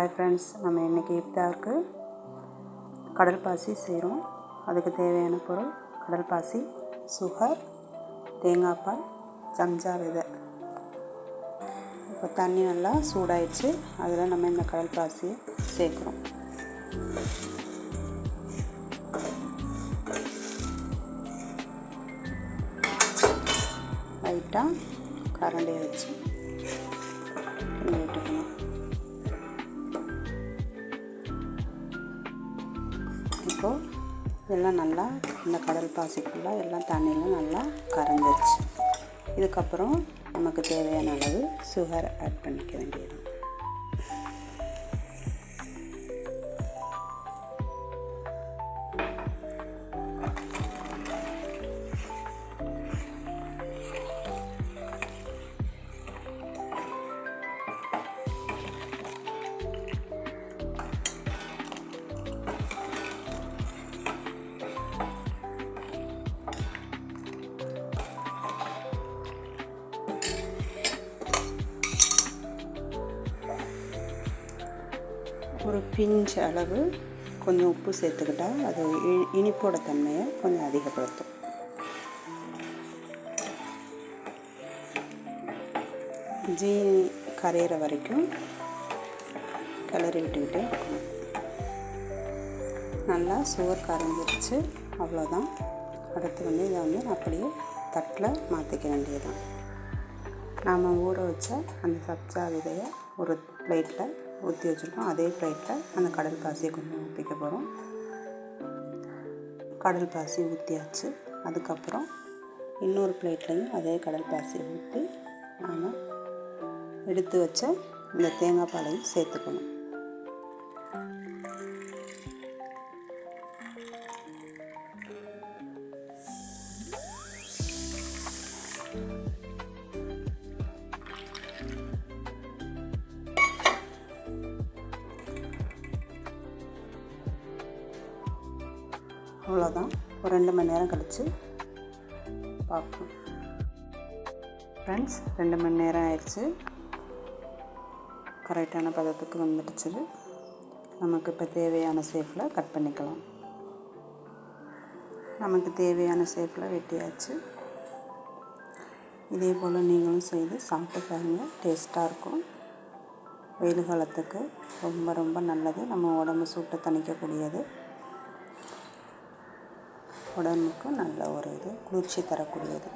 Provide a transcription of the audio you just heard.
Hi friends, நம்ம இன்றைக்கி இஃப்தாருக்கு கடல் பாசி செய்கிறோம். அதுக்கு தேவையான பொருள் கடல் பாசி, சுகர், தேங்காய் பால், ஜம்ஜா விதை. இப்போ தண்ணி நல்லா சூடாயிடுச்சு. அதில் நம்ம இந்த கடல் பாசியை சேர்க்குறோம். லைட்டாக கரண்டியை வச்சு விட்டுக்கணும். இப்போது எல்லாம் நல்லா இந்த கடல் பாசிக்குள்ளே எல்லாம் தண்ணியில் நல்லா கரைஞ்சிருச்சு. இதுக்கப்புறம் நமக்கு தேவையான அளவு சுகர் ஆட் பண்ணிக்க வேண்டியது. ஒரு பிஞ்ச் அளவு கொஞ்சம் உப்பு சேர்த்துக்கிட்டால் அது இனிப்போட தன்மையை கொஞ்சம் அதிகப்படுத்தும். ஜீனி கரையிற வரைக்கும் கிளறி விட்டுக்கிட்டே இருக்கணும். நல்லா சுகர் கரைஞ்சிருச்சு. அவ்வளோதான். அடுத்து இதை அப்படியே தட்டில் மாற்றிக்க வேண்டியதுதான். நாம் ஊற வச்ச அந்த சப்ஜா விதையை ஒரு பிளேட்டில் ஊற்றி வச்சுருக்கோம். அதே பிளேட்டில் அந்த கடல் பாசியை கொஞ்சம் ஊற்றிக்க போகிறோம். கடல் பாசி ஊற்றியாச்சு. அதுக்கப்புறம் இன்னொரு பிளேட்லையும் அதே கடல் பாசியை ஊற்றி நாம் எடுத்து வச்ச இந்த தேங்காய் பாலையும் சேர்த்துக்கணும். அவ்வளோதான். ஒரு 2 மணி நேரம் கழித்து பார்ப்போம். ஃப்ரெண்ட்ஸ், 2 மணி நேரம் ஆயிடுச்சு. கரெக்டான பதத்துக்கு வந்துடுச்சு. நமக்கு இப்போ தேவையான ஷேப்பில் கட் பண்ணிக்கலாம். நமக்கு தேவையான ஷேப்பில் வெட்டியாச்சு. இதே போல் நீங்களும் செய்து சாப்பிட்டு பாருங்கள். டேஸ்ட்டாக இருக்கும். வெயில் காலத்துக்கு ரொம்ப ரொம்ப நல்லது. நம்ம உடம்பு சூட்டை தணிக்கக்கூடியது. உடம்புக்கு நல்ல ஒரு குளிர்ச்சி தரக்கூடியது.